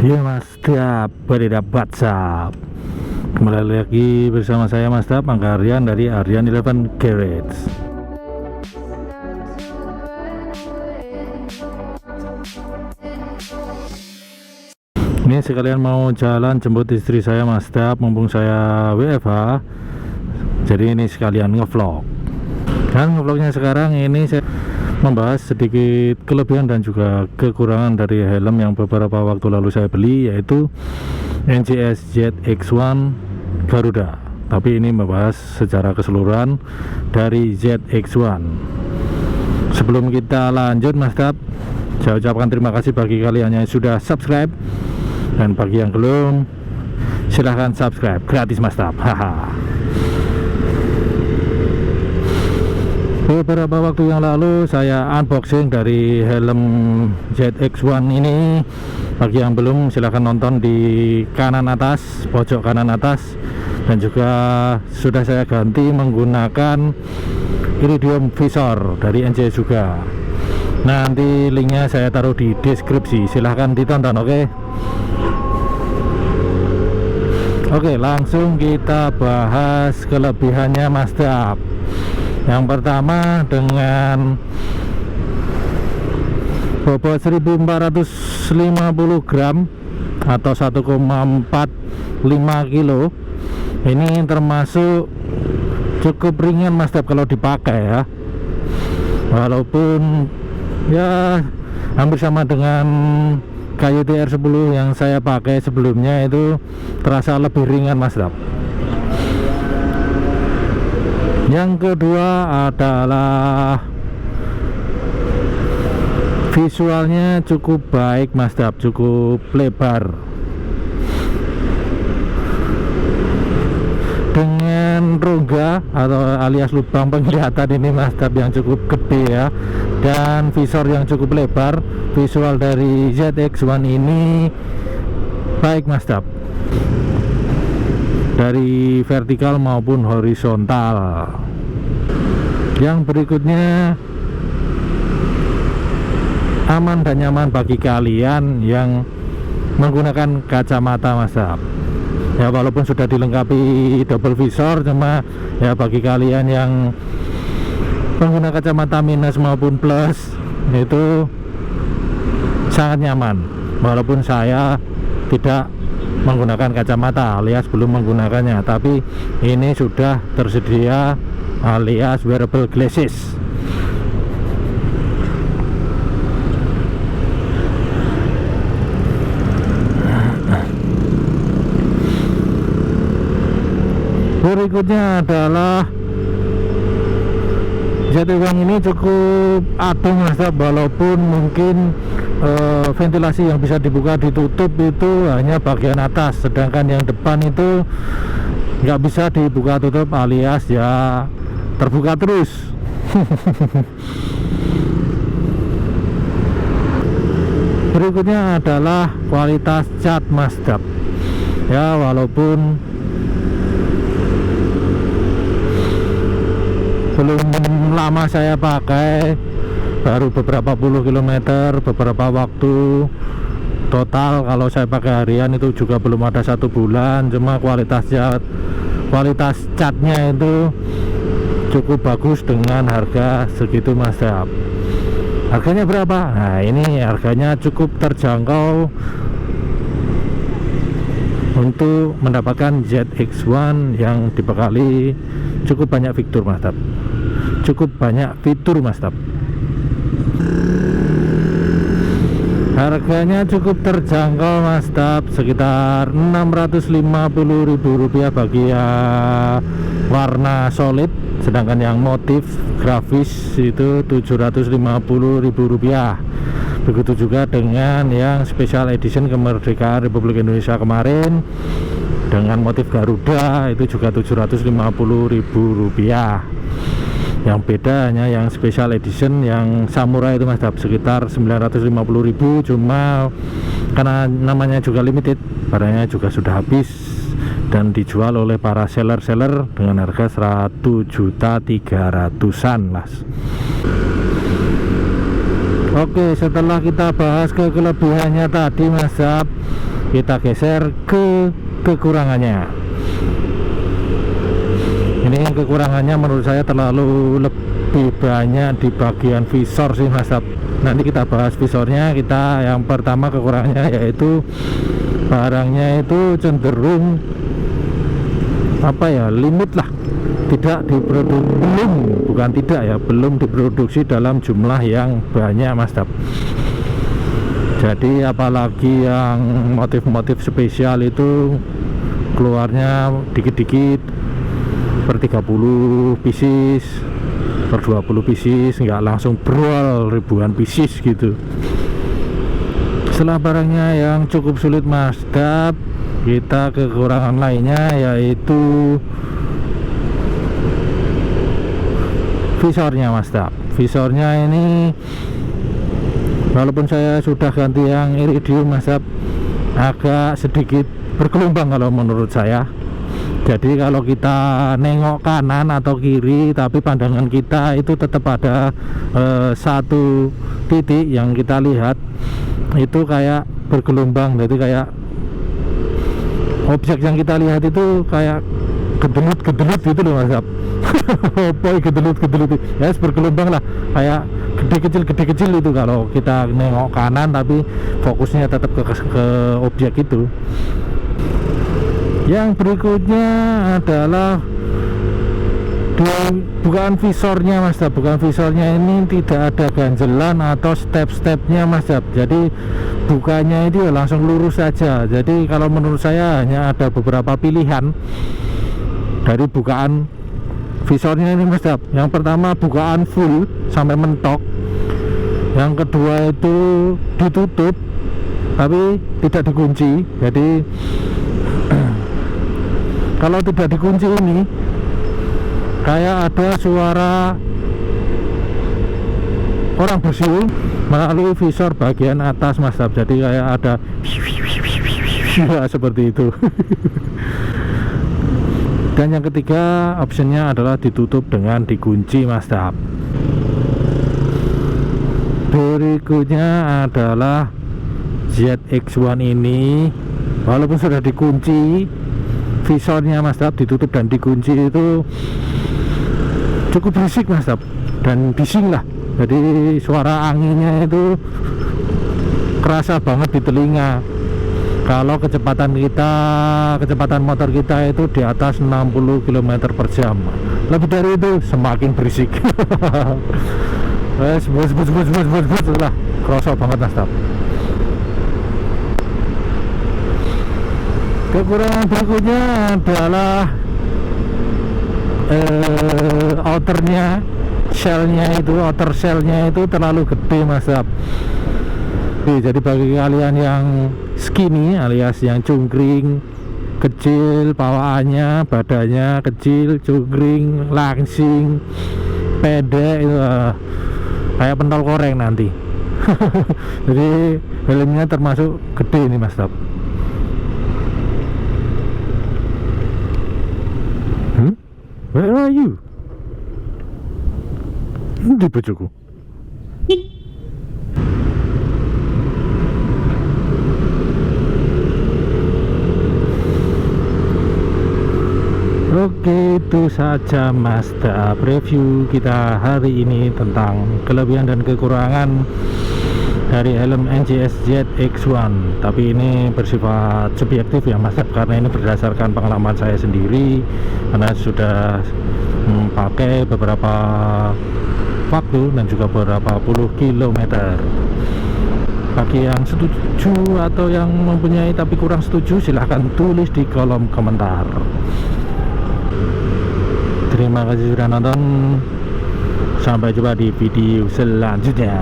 Ya Mas Dap, beredap WhatsApp. Kembali lagi bersama saya Mas Dap, Angga Aryan dari Aryan 11 Garage. Ini sekalian mau jalan jemput istri saya Mas Dap, mumpung saya WFH. Jadi ini sekalian ngevlog. Dan ngevlognya sekarang ini saya membahas sedikit kelebihan dan juga kekurangan dari helm yang beberapa waktu lalu saya beli, yaitu NCS ZX1 Garuda. Tapi ini membahas secara keseluruhan dari ZX1. Sebelum kita lanjut Mas Dap, saya ucapkan terima kasih bagi kalian yang sudah subscribe, dan bagi yang belum silahkan subscribe gratis Mas Dap. Haha. Beberapa waktu yang lalu saya unboxing dari helm ZX1 ini. Bagi yang belum silahkan nonton di kanan atas, pojok kanan atas. Dan juga sudah saya ganti menggunakan iridium visor dari NCS juga. Nanti linknya saya taruh di deskripsi, silahkan ditonton. Oke, langsung kita bahas kelebihannya Mas Dap. Yang pertama, dengan bobot 1450 gram atau 1,45 kilo, ini termasuk cukup ringan Mas Dap kalau dipakai ya. Walaupun ya hampir sama dengan kayu TR10 yang saya pakai sebelumnya, itu terasa lebih ringan Mas Dap. Yang kedua adalah visualnya cukup baik Mas Dap, cukup lebar. Dengan rongga atau alias lubang penglihatan ini Mas Dap yang cukup gede ya, dan visor yang cukup lebar, visual dari ZX1 ini baik Mas Dap, dari vertikal maupun horizontal. Yang berikutnya, aman dan nyaman bagi kalian yang menggunakan kacamata Mas Dap. Ya walaupun sudah dilengkapi double visor, cuma ya bagi kalian yang pengguna kacamata minus maupun plus itu sangat nyaman. Walaupun saya tidak menggunakan kacamata alias belum menggunakannya, tapi ini sudah tersedia alias wearable glasses. Berikutnya adalah ZX1 ini cukup adem Mas Dap, walaupun mungkin ventilasi yang bisa dibuka ditutup itu hanya bagian atas, sedangkan yang depan itu nggak bisa dibuka tutup alias ya terbuka terus. Berikutnya adalah kualitas cat Mas Dap. Ya walaupun belum lama saya pakai, baru beberapa puluh kilometer, beberapa waktu total. Kalau saya pakai harian itu juga belum ada 1 bulan, cuma kualitas catnya itu cukup bagus dengan harga segitu Mas Dap. Harganya berapa? Nah ini harganya cukup terjangkau untuk mendapatkan ZX1 yang dibekali cukup banyak fitur Mas Dap. Harganya cukup terjangkau Mas Dap, sekitar Rp650.000 bagi yang warna solid, sedangkan yang motif grafis itu Rp750.000. Begitu juga dengan yang special edition kemerdekaan Republik Indonesia kemarin dengan motif Garuda, itu juga Rp750.000. Yang beda hanya yang special edition yang samurai itu Mas Dap, sekitar Rp950.000, cuma karena namanya juga limited, barangnya juga sudah habis dan dijual oleh para seller dengan harga 1.300.000-an Mas. Oke, setelah kita bahas ke kelebihannya tadi Mas Dap, kita geser ke kekurangannya. Ini kekurangannya menurut saya terlalu lebih banyak di bagian visor sih Mas Tab. Nanti kita bahas visornya. Kita yang pertama kekurangannya yaitu barangnya itu cenderung apa ya, limit lah, tidak diproduksi, belum diproduksi dalam jumlah yang banyak Mas Tab. Jadi apalagi yang motif-motif spesial itu keluarnya dikit-dikit, per 30 pieces, per 20 pieces, nggak langsung brawl ribuan pieces gitu. Setelah barangnya yang cukup sulit Mas Tab, kita kekurangan lainnya yaitu visornya Mas Tab. Visornya ini walaupun saya sudah ganti yang iridium Mas Tab, agak sedikit bergelombang kalau menurut saya. Jadi kalau kita nengok kanan atau kiri tapi pandangan kita itu tetap ada satu titik yang kita lihat itu kayak bergelombang. Jadi kayak objek yang kita lihat itu kayak gedelut gitu loh Mas Tab. Boy gedelut ya, bergelombang lah, kayak gede kecil itu kalau kita nengok kanan tapi fokusnya tetap ke objek itu. Yang berikutnya adalah bukaan visornya Mas Tab. Bukaan visornya ini tidak ada ganjelan atau step-stepnya Mas Tab. Jadi bukanya itu langsung lurus saja. Jadi kalau menurut saya hanya ada beberapa pilihan dari bukaan visornya ini Mas Tab. Yang pertama bukaan full sampai mentok. Yang kedua itu ditutup tapi tidak dikunci. Jadi kalau tidak dikunci ini kayak ada suara orang bersiul melalui visor bagian atas Mas Tab. Jadi kayak ada seperti itu. Dan yang ketiga optionnya adalah ditutup dengan dikunci Mas Tab. Berikutnya adalah ZX1 ini, walaupun sudah dikunci visornya Mas Tab, ditutup dan dikunci, itu cukup berisik Mas Tab dan bising lah. Jadi suara anginnya itu kerasa banget di telinga. Kalau kecepatan motor kita itu di atas 60 km per jam, lebih dari itu semakin berisik. Bus lah, kerasa banget Mas Tab. Kekurangan berikutnya adalah outernya, outer shellnya itu terlalu gede Mas Tab. Jadi bagi kalian yang skinny alias yang cungkring, kecil bawaannya, badannya kecil, cungkring, langsing, pendek, itu kayak pentol koreng nanti. Jadi helmnya termasuk gede ini Mas Tab. Where are you? Di bojoku. Oke, itu saja Mas Tab review kita hari ini tentang kelebihan dan kekurangan dari helm NGS ZX1. Tapi ini bersifat subjektif ya Mas Tab, karena ini berdasarkan pengalaman saya sendiri, karena sudah pakai beberapa waktu dan juga beberapa puluh kilometer. Bagi yang setuju atau yang mempunyai tapi kurang setuju, silahkan tulis di kolom komentar. Terima kasih sudah nonton. Sampai jumpa di video selanjutnya.